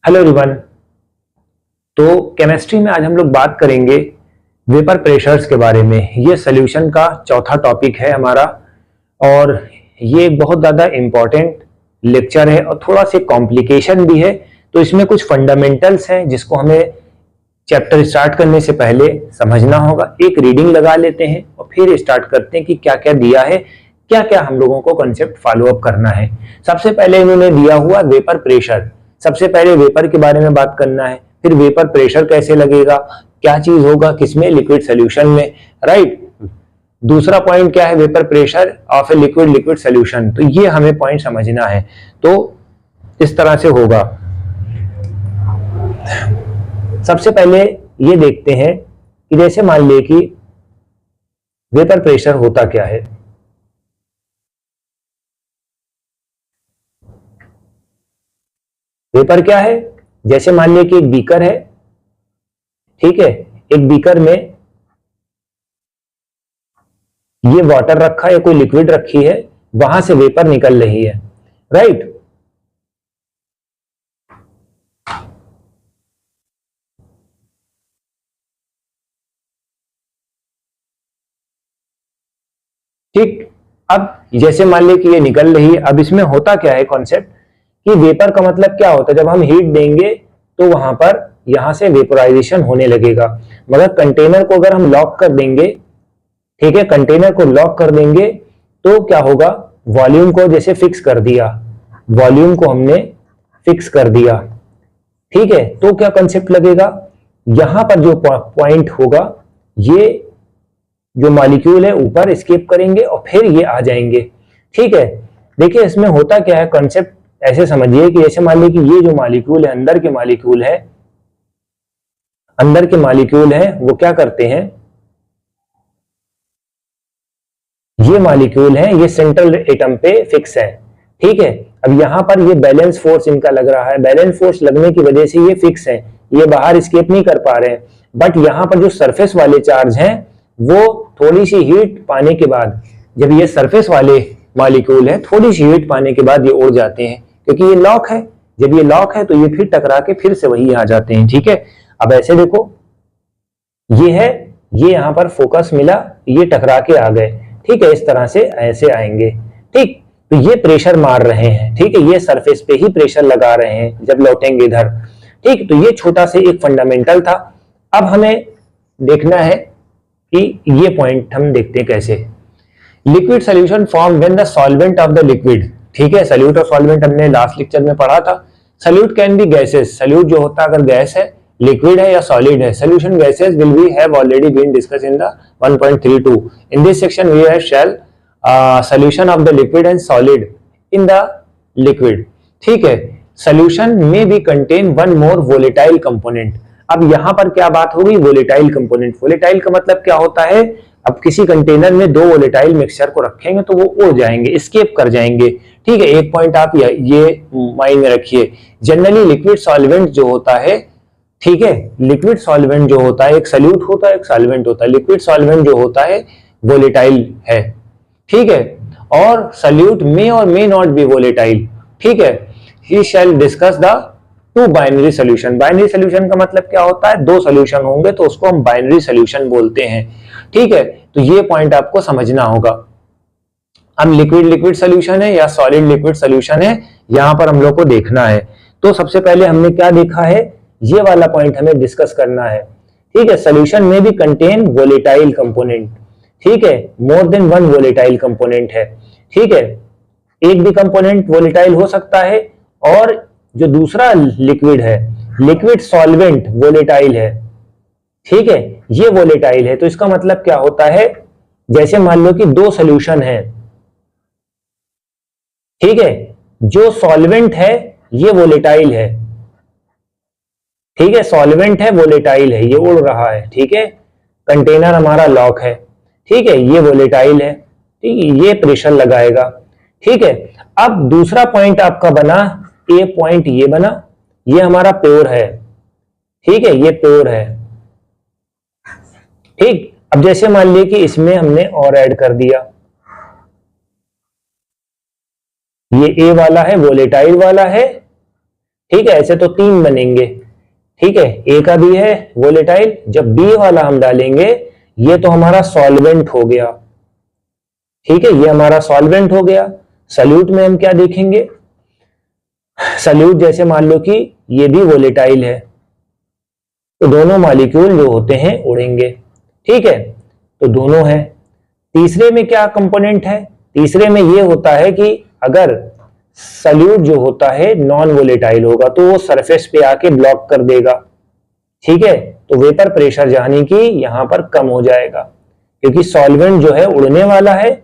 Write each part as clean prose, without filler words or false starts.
Hello everyone. तो chemistry में आज हम लोग बात करेंगे वेपर प्रेशर्स के बारे में। ये सोल्यूशन का चौथा टॉपिक है हमारा और ये बहुत ज़्यादा इम्पोर्टेंट लेक्चर है और थोड़ा सा कॉम्प्लिकेशन भी है। तो इसमें कुछ फंडामेंटल्स हैं जिसको हमें चैप्टर स्टार्ट करने से पहले समझना होगा। एक रीडिंग लगा लेते हैं और फिर स्टार्ट करते हैं कि क्या क्या दिया है, क्या क्या हम लोगों को कॉन्सेप्ट फॉलो अप करना है। सबसे पहले इन्होंने दिया हुआ वेपर प्रेशर। सबसे पहले वेपर के बारे में बात करना है, फिर वेपर प्रेशर कैसे लगेगा, क्या चीज होगा, किसमें, लिक्विड सोल्यूशन में, राइट। दूसरा पॉइंट क्या है, vapour pressure of a liquid liquid solution. तो ये हमें पॉइंट समझना है। तो इस तरह से होगा। सबसे पहले ये देखते हैं कि जैसे मान ले कि वेपर प्रेशर होता क्या है। वेपर क्या है, जैसे मान लिया कि एक बीकर है, ठीक है। एक बीकर में ये वाटर रखा है, कोई लिक्विड रखी है, वहां से वेपर निकल रही है, राइट। ठीक। अब जैसे मान लिया कि ये निकल रही है, अब इसमें होता क्या है कॉन्सेप्ट कि वेपर का मतलब क्या होता है, जब हम हीट देंगे तो वहां पर यहां से वेपोराइजेशन होने लगेगा। मगर कंटेनर को अगर हम लॉक कर देंगे, ठीक है, कंटेनर को लॉक कर देंगे तो क्या होगा, वॉल्यूम को जैसे फिक्स कर दिया, वॉल्यूम को हमने फिक्स कर दिया, ठीक है। तो क्या कंसेप्ट लगेगा, यहां पर जो पॉइंट होगा, ये जो मॉलिक्यूल है ऊपर एस्केप करेंगे और फिर ये आ जाएंगे, ठीक है। देखिए इसमें होता क्या है, कॉन्सेप्ट ऐसे समझिए कि ऐसे मान लीजिए कि ये जो मॉलिक्यूल है, अंदर के मॉलिक्यूल है, अंदर के मॉलिक्यूल है, वो क्या करते हैं, ये मॉलिक्यूल है, ये सेंट्रल एटम पे फिक्स है, ठीक है। अब यहां पर ये बैलेंस फोर्स इनका लग रहा है, बैलेंस फोर्स लगने की वजह से ये फिक्स है, ये बाहर एस्केप नहीं कर पा रहे हैं। बट यहां पर जो सरफेस वाले चार्ज हैं वो थोड़ी सी हीट पाने के बाद, जब ये सरफेस वाले मॉलिक्यूल है, थोड़ी सी हीट पाने के बाद ये उड़ जाते हैं, क्योंकि ये लॉक है। जब ये लॉक है तो ये फिर टकरा के फिर से वही आ जाते हैं, ठीक है। अब ऐसे देखो, ये है, ये यहां पर फोकस मिला, ये टकरा के आ गए, ठीक है। इस तरह से ऐसे आएंगे, ठीक। तो ये प्रेशर मार रहे हैं, ठीक है, ये सरफेस पे ही प्रेशर लगा रहे हैं जब लौटेंगे इधर, ठीक। तो ये छोटा से एक फंडामेंटल था। अब हमें देखना है कि ये पॉइंट हम देखते हैं कैसे। Liquid solution form when the solvent of the liquid, ठीक है। सॉल्यूट और सॉल्वेंट हमने लास्ट लेक्चर में पढ़ा था। Solute can be gases, solute जो होता है अगर गैस है, लिक्विड है या सॉलिड है। Solution gases will be have already been discussed in the 1.32। In this section we have shall solution of the liquid and solid in the liquid, ठीक है। Solution may be contain one more volatile component. अब यहां पर क्या बात होगी, volatile component. Volatile का मतलब क्या होता है, अब किसी कंटेनर में दो वोलेटाइल मिक्सचर को रखेंगे तो वो उड़ जाएंगे, एस्केप कर जाएंगे, ठीक है। एक पॉइंट आप ये माइंड में रखिए। जनरली लिक्विड सॉल्वेंट जो होता है, ठीक है, लिक्विड सॉल्वेंट जो होता है, एक सॉल्यूट होता है, एक सॉल्वेंट होता है। लिक्विड सॉल्वेंट जो होता है वोलेटाइल है, ठीक है, और सॉल्यूट में और मे नॉट बी वोलेटाइल, ठीक है। He shall discuss the two binary solution. Binary solution का मतलब क्या होता है, दो सोल्यूशन होंगे तो उसको हम बाइनरी सोल्यूशन बोलते हैं, ठीक है। तो ये पॉइंट आपको समझना होगा। हम लिक्विड लिक्विड सोल्यूशन है या सॉलिड लिक्विड सोल्यूशन है, यहां पर हम लोग को देखना है। तो सबसे पहले हमने क्या देखा है, ये वाला पॉइंट हमें डिस्कस करना है, ठीक है। सोल्यूशन में भी कंटेन वोलेटाइल कंपोनेंट, ठीक है, more than one volatile component है, ठीक है। एक भी कंपोनेंट वोलेटाइल हो सकता है और जो दूसरा लिक्विड है, लिक्विड सॉल्वेंट वोलेटाइल है, ठीक है, ये वोलेटाइल है। तो इसका मतलब क्या होता है, जैसे मान लो कि दो सॉल्यूशन है, ठीक है, जो सॉल्वेंट है ये वोलेटाइल है, ठीक है, सॉल्वेंट है वोलेटाइल है, ये उड़ रहा है, ठीक है। कंटेनर हमारा लॉक है, ठीक है, ये वोलेटाइल है, ठीक है, ये प्रेशर लगाएगा, ठीक है। अब दूसरा पॉइंट आपका बना, ए पॉइंट ये बना, ये हमारा प्योर है, ठीक है, ये प्योर है, ठीक। अब जैसे मान लिया कि इसमें हमने और ऐड कर दिया, ये ए वाला है, वोलेटाइल वाला है, ठीक है, ऐसे तो 3 बनेंगे। ठीक है, ए का भी है वोलेटाइल, जब बी वाला हम डालेंगे ये तो हमारा सॉल्वेंट हो गया। ठीक है, ये हमारा सॉल्वेंट हो गया। सल्यूट में हम क्या देखेंगे, सल्यूट जैसे मान लो कि ये भी वोलेटाइल है, तो दोनों मॉलिक्यूल जो होते हैं उड़ेंगे। ठीक है, तो दोनों है। तीसरे में क्या कंपोनेंट है, तीसरे में ये होता है कि अगर सल्यूट जो होता है नॉन वोलेटाइल होगा तो वो सरफेस पे आके ब्लॉक कर देगा। ठीक है, तो वेपर प्रेशर यानी कि यहां पर कम हो जाएगा, क्योंकि सॉल्वेंट जो है उड़ने वाला है।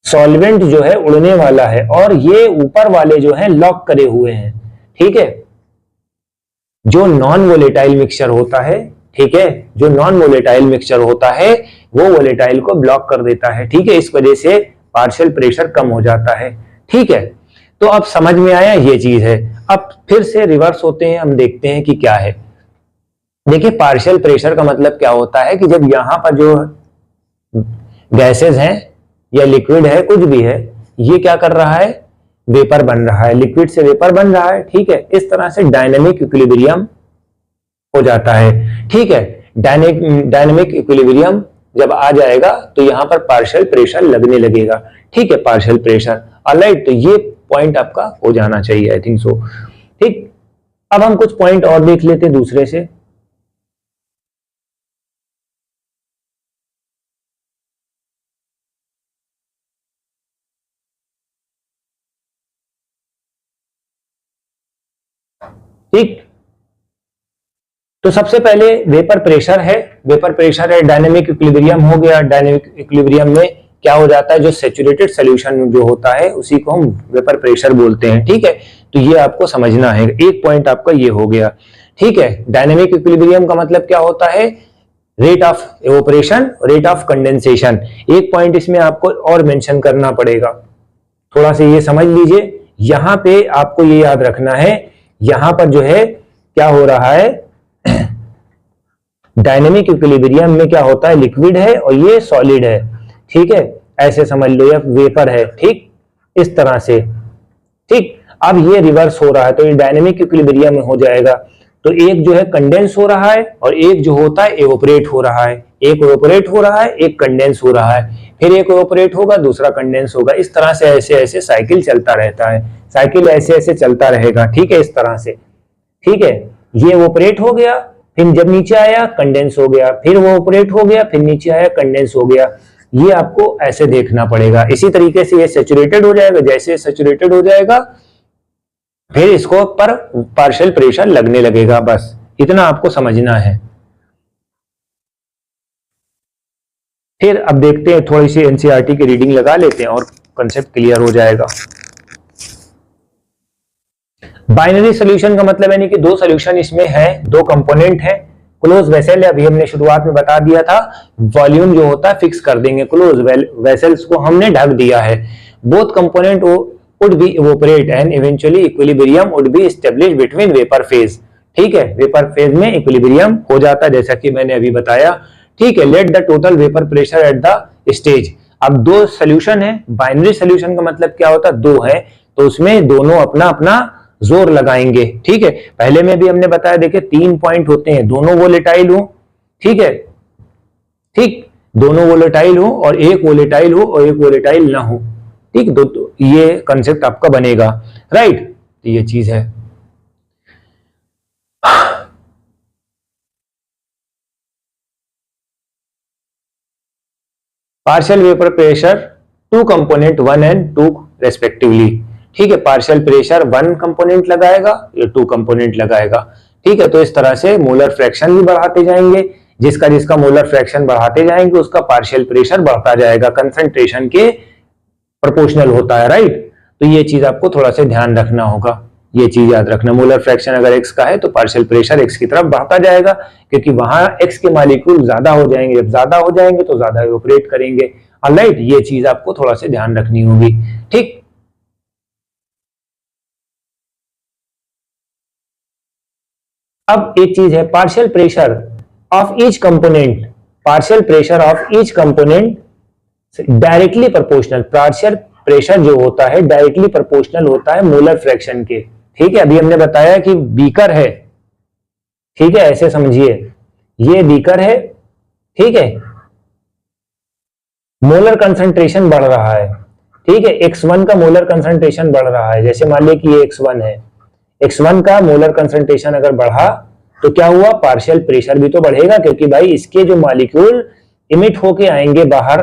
सॉल्वेंट जो है उड़ने वाला है और ये ऊपर वाले जो है लॉक करे हुए हैं। ठीक है, जो नॉन वोलेटाइल मिक्सचर होता है, ठीक है, जो नॉन वोलेटाइल मिक्सचर होता है वो वोलेटाइल को ब्लॉक कर देता है। ठीक है, इस वजह से पार्शियल प्रेशर कम हो जाता है। ठीक है, तो अब समझ में आया ये चीज है। अब फिर से रिवर्स होते हैं, हम देखते हैं कि क्या है। देखिए, पार्शियल प्रेशर का मतलब क्या होता है कि जब यहां पर जो गैसेस हैं या लिक्विड है, कुछ भी है, ये क्या कर रहा है, वेपर बन रहा है, लिक्विड से वेपर बन रहा है। ठीक है, इस तरह से डायनेमिक इक्विलिब्रियम हो जाता है। ठीक है, डायनेमिक इक्विलिब्रियम जब आ जाएगा तो यहां पर पार्शियल प्रेशर लगने लगेगा। ठीक है, पार्शियल प्रेशर। ऑलराइट, तो ये पॉइंट आपका हो जाना चाहिए, आई थिंक सो। ठीक, अब हम कुछ पॉइंट और देख लेते हैं दूसरे से। ठीक, तो सबसे पहले वेपर प्रेशर है, वेपर प्रेशर है, डायनेमिक इक्विलिब्रियम हो गया। डायनेमिक इक्विलिब्रियम में क्या हो जाता है, जो सैचुरेटेड सॉल्यूशन जो होता है उसी को हम वेपर प्रेशर बोलते हैं। ठीक है, तो ये आपको समझना है, एक पॉइंट आपका ये हो गया। ठीक है, डायनेमिक इक्विलिब्रियम का मतलब क्या होता है, rate of evaporation, rate of condensation. एक पॉइंट इसमें आपको और मेंशन करना पड़ेगा, थोड़ा सा ये समझ लीजिए। यहां पे आपको ये याद रखना है, यहां पर जो है क्या हो रहा है, डायनेमिक इक्विलिब्रियम में क्या होता है, लिक्विड है और ये सॉलिड है। ठीक है, ऐसे समझ लो, ये वेपर है। ठीक, इस तरह से। ठीक, अब ये रिवर्स हो रहा है तो ये डायनेमिक इक्विलिब्रियम में हो जाएगा। तो एक जो है कंडेंस हो रहा है और एक जो होता है एवोपरेट हो रहा है। एक एवोपरेट हो रहा है, एक कंडेंस हो रहा है, फिर एक एवोपरेट होगा, दूसरा कंडेंस होगा। इस तरह से ऐसे ऐसे साइकिल चलता रहता है, साइकिल ऐसे ऐसे चलता रहेगा। ठीक है, इस तरह से। ठीक है, ये एवोपरेट हो गया, फिर जब नीचे आया कंडेंस हो गया, फिर वो ऑपरेट हो गया, फिर नीचे आया कंडेंस हो गया। ये आपको ऐसे देखना पड़ेगा। इसी तरीके से ये सैचुरेटेड हो जाएगा, जैसे सैचुरेटेड हो जाएगा फिर इसको पर पार्शियल प्रेशर लगने लगेगा। बस इतना आपको समझना है। फिर अब देखते हैं, थोड़ी सी एनसीईआरटी की रीडिंग लगा लेते हैं और कंसेप्ट क्लियर हो जाएगा। बाइनरी सोल्यूशन का मतलब यानी कि दो सोल्यूशन इसमें है, दो कंपोनेंट है। क्लोज वेसल है, अभी हमने शुरुआत में बता दिया था, वॉल्यूम जो होता है फिक्स कर देंगे, क्लोज वेसल्स को हमने ढक दिया है। Both component would be evaporate and eventually equilibrium would be established between vapor phase। ठीक है, वेपर फेज में इक्विलिब्रियम हो जाता है, जैसा कि मैंने अभी बताया। ठीक है, let the total vapour pressure at the stage. अब दो सोल्यूशन है, बाइनरी सोल्यूशन का मतलब क्या होता है, दो है, तो उसमें दोनों अपना अपना जोर लगाएंगे। ठीक है, पहले में भी हमने बताया, देखिए 3 पॉइंट होते हैं, दोनों वोलेटाइल हो। ठीक है, ठीक, दोनों वोलेटाइल हो और एक वोलेटाइल हो और एक वोलेटाइल ना हो। ठीक, दो ये कंसेप्ट आपका बनेगा। राइट, तो ये चीज है। Partial vapour pressure to component 1 and 2 respectively. ठीक है, पार्शियल प्रेशर 1 कंपोनेंट लगाएगा या 2 कंपोनेंट लगाएगा। ठीक है, तो इस तरह से मोलर फ्रैक्शन भी बढ़ाते जाएंगे, जिसका जिसका मोलर फ्रैक्शन बढ़ाते जाएंगे उसका पार्शियल प्रेशर बढ़ता जाएगा, कंसंट्रेशन के प्रोपोर्शनल होता है। राइट, तो ये चीज आपको थोड़ा सा ध्यान रखना होगा, ये चीज याद रखना। मोलर फ्रैक्शन अगर x का है तो पार्शियल प्रेशर x की तरफ बढ़ता जाएगा, क्योंकि वहां x के मॉलिक्यूल ज्यादा हो जाएंगे, जब ज्यादा हो जाएंगे तो ज्यादा इवेपोरेट करेंगे। ऑलराइट, ये चीज आपको थोड़ा सा ध्यान रखनी होगी। ठीक, अब एक चीज है, partial pressure of each component partial pressure of each component directly proportional, partial pressure जो होता है डायरेक्टली प्रोपोर्शनल होता है मोलर फ्रैक्शन के। ठीक है, अभी हमने बताया कि बीकर है, ठीक है, ऐसे समझिए ये बीकर है, ठीक है, मोलर कंसंट्रेशन बढ़ रहा है, ठीक है, x1 का मोलर कंसंट्रेशन बढ़ रहा है, जैसे मान लिया कि ये x1 है, x1 का मोलर कंसंट्रेशन अगर बढ़ा तो क्या हुआ, पार्शियल प्रेशर भी तो बढ़ेगा, क्योंकि भाई इसके जो मॉलिक्यूल इमिट होके आएंगे बाहर,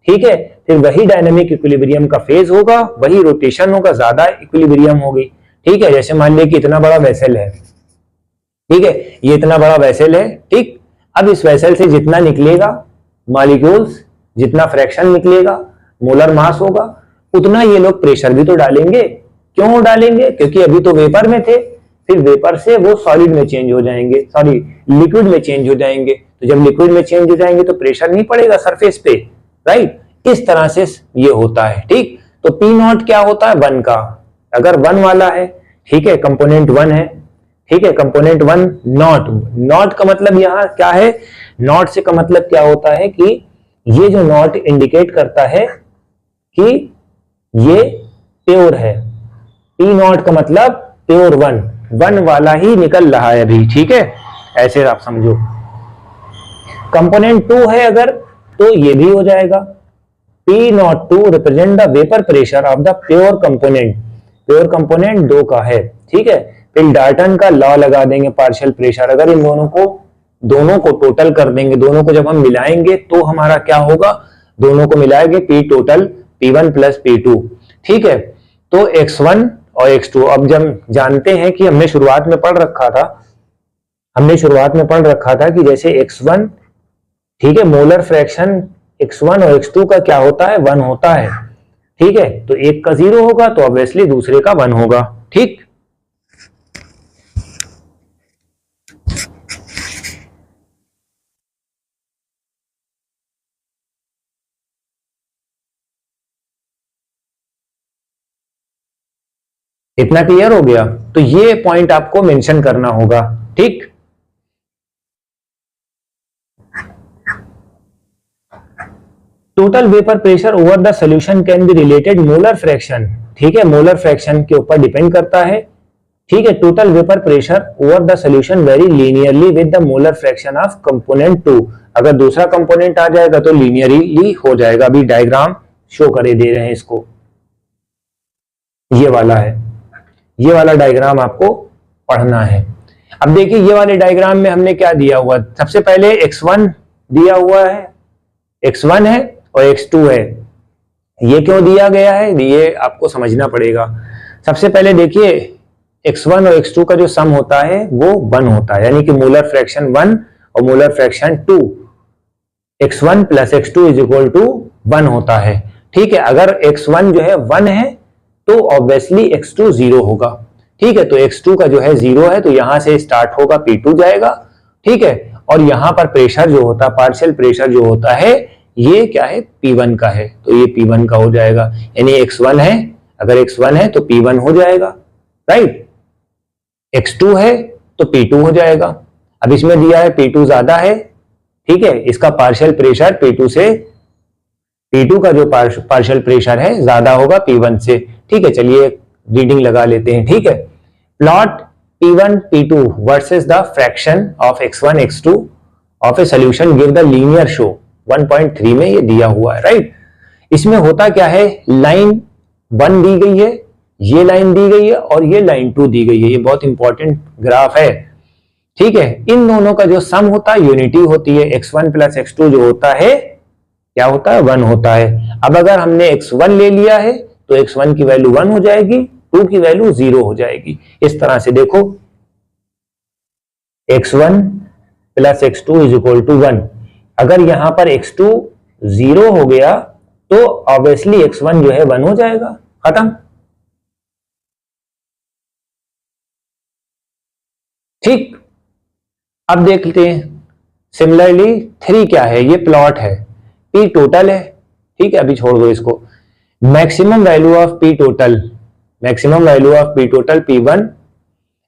ठीक है, फिर वही डायनामिक इक्विलिब्रियम का फेज होगा, वही रोटेशन होगा, ज्यादा इक्विलिब्रियम होगी। ठीक है, जैसे मान लिया कि इतना बड़ा वेसल है, ठीक है, ये इतना बड़ा वेसल है, ठीक, अब इस वेसल से जितना निकलेगा मॉलिक्यूल्स, जितना फ्रैक्शन निकलेगा, मोलर मास होगा, उतना ये लोग प्रेशर भी तो डालेंगे। क्यों डालेंगे, क्योंकि अभी तो वेपर में थे, फिर वेपर से वो सॉलिड में चेंज हो जाएंगे, सॉरी लिक्विड में चेंज हो जाएंगे, तो जब लिक्विड में चेंज हो जाएंगे तो प्रेशर नहीं पड़ेगा सरफेस पे, राइट, इस तरह से ये होता है। ठीक, तो पी नॉट क्या होता है, 1 का, अगर 1 वाला है, ठीक है, कंपोनेंट 1 है, ठीक है, कंपोनेंट 1 नॉट, नॉट का मतलब यहाँ क्या है, नॉट से का मतलब क्या होता है कि ये जो नॉट इंडिकेट करता है कि ये प्योर है, पी नॉट का मतलब प्योर 1 वाला ही निकल रहा है अभी, ठीक है, ऐसे आप समझो। कंपोनेंट 2 है अगर, तो ये भी हो जाएगा, P not 2 represent the vapour pressure of the pure component, pure component 2 का है, ठीक है, फिर डाल्टन का लॉ लगा देंगे पार्शियल प्रेशर, अगर इन दोनों को टोटल कर देंगे, दोनों को जब हम मिलाएंगे तो हमारा क्या होगा, दोनों को मिलाएंगे P total P1 plus P2, ठीक है, तो X1 और X2, अब जब जानते हैं कि हमने शुरुआत में पढ़ रखा था कि जैसे X1, ठीक है, मोलर फ्रैक्शन X1 और X2 का क्या होता है, 1 होता है, ठीक है, तो एक का 0 होगा तो ऑब्वियसली दूसरे का 1 होगा। ठीक, इतना क्लियर हो गया, तो ये पॉइंट आपको मेंशन करना होगा। ठीक, total vapour pressure over the solution can be related molar fraction, ठीक है, मोलर फ्रैक्शन के ऊपर डिपेंड करता है, ठीक है, total vapour pressure over the solution very linearly with the molar fraction of component 2, अगर दूसरा कंपोनेंट आ जाएगा तो लीनियरली हो जाएगा, अभी डायग्राम शो करे दे रहे हैं इसको, ये वाला है, ये वाला डायग्राम आपको पढ़ना है। अब देखिए ये वाले डायग्राम में हमने क्या दिया हुआ, सबसे पहले x1 दिया हुआ है, x1 है और x2 है, ये क्यों दिया गया है ये आपको समझना पड़ेगा। सबसे पहले देखिए x1 और x2 का जो सम होता है वो 1 होता है, यानी कि मोलर फ्रैक्शन 1 और molar fraction 2, x1 plus x2 is equal to 1 होता है। ठीक है, अगर x1 जो है 1 है तो ऑब्वियसली x2 0 होगा, ठीक है, तो x2 का जो है 0 है तो यहां से स्टार्ट होगा P2 जाएगा, ठीक है, और यहां पर प्रेशर जो होता है, पार्शियल प्रेशर जो होता है ये क्या है, P1 का है, तो ये P1 का हो जाएगा, यानी x1 है, अगर x1 है तो P1 हो जाएगा, राइट, x2 है तो P2 हो जाएगा। अब इसमें दिया है P2 ज्यादा है, ठीक है, इसका पार्शियल प्रेशर P2 का जो पार्शियल प्रेशर है ज्यादा होगा P1 से, ठीक है, चलिए रीडिंग लगा लेते हैं। ठीक है, plot P1 P2 versus the fraction of x1 x2 of A solution give the linear show, 1.3 में ये दिया हुआ है, राइट। इसमें होता क्या है, लाइन 1 दी गई है, ये लाइन दी गई है और ये लाइन 2 दी गई है, ये बहुत इंपॉर्टेंट ग्राफ है, ठीक है, इन दोनों का जो सम होता है यूनिटी होती है, x1 प्लस x2 जो होता है क्या होता है, 1 होता है। अब अगर हमने x1 ले लिया है तो x1 की वैल्यू 1 हो जाएगी, 2 की वैल्यू 0 हो जाएगी, इस तरह से देखो x1 plus x2 is equal to 1, अगर यहां पर x2 0 हो गया तो ऑब्वियसली x1 जो है 1 हो जाएगा, खत्म। ठीक, अब देखते हैं सिमिलरली 3 क्या है, ये प्लॉट है, P टोटल है, ठीक है, अभी छोड़ दो इसको, maximum value of P total P1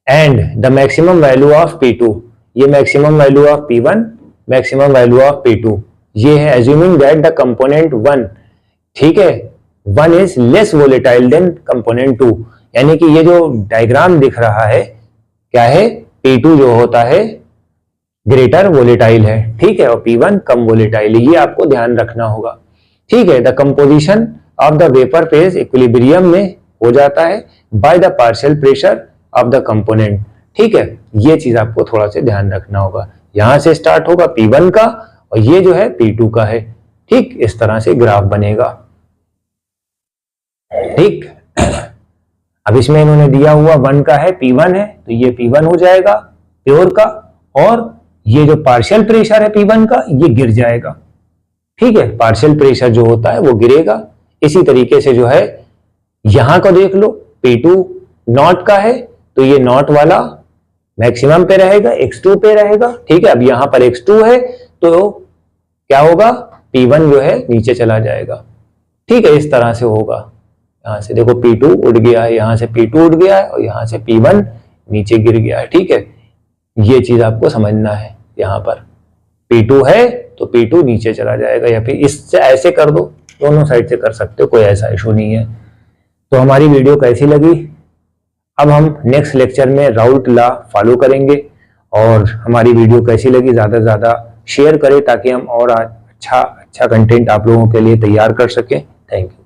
and the maximum value of P2, ये maximum value of P1 maximum value of P2। ये है एज्यूमिंग दैट द कंपोनेंट 1, ठीक है, 1 is less volatile than component 2, यानी कि ये जो डायग्राम दिख रहा है क्या है, P2 जो होता है ग्रेटर वोलेटाइल है, ठीक है, और P1 कम वोलेटाइल है, ये आपको ध्यान रखना होगा, ठीक है। The composition of the vapour phase equilibrium में हो जाता है by the partial pressure of the component, ठीक है, ये चीज आपको थोड़ा सा ध्यान रखना होगा। यहां से स्टार्ट होगा P1 का और ये जो है P2 का है, ठीक, इस तरह से ग्राफ बनेगा, ठीक। अब इसमें इन्होंने दिया हुआ 1 का है, P1 है, तो ये P1 हो जाएगा प्योर का, और ये जो पार्शियल प्रेशर है P1 का ये गिर जाएगा, ठीक है, पार्शियल प्रेशर जो होता है वो गिरेगा। इसी तरीके से जो है यहां को देख लो, P2 नॉट का है तो ये नॉट वाला मैक्सिमम पे रहेगा, X2 पे रहेगा, ठीक है। अब यहां पर X2 है तो क्या होगा, P1 जो है नीचे चला जाएगा, ठीक है, इस तरह से होगा। यहां से देखो P2 उड़ गया है, यहां से P2 उड़ गया है और यहां से P1 नीचे गिर गया है, ठीक है, ये चीज आपको समझना है। यहां पर P2 है तो P2 नीचे चला जाएगा, या फिर इससे ऐसे कर दो, दोनों साइड से कर सकते हो, कोई ऐसा इशू नहीं है। तो हमारी वीडियो कैसी लगी, अब हम नेक्स्ट लेक्चर में राउल्ट लॉ फॉलो करेंगे, और हमारी वीडियो कैसी लगी ज्यादा से ज्यादा शेयर करें ताकि हम और अच्छा कंटेंट आप लोगों के लिए तैयार कर सकें। Thank you.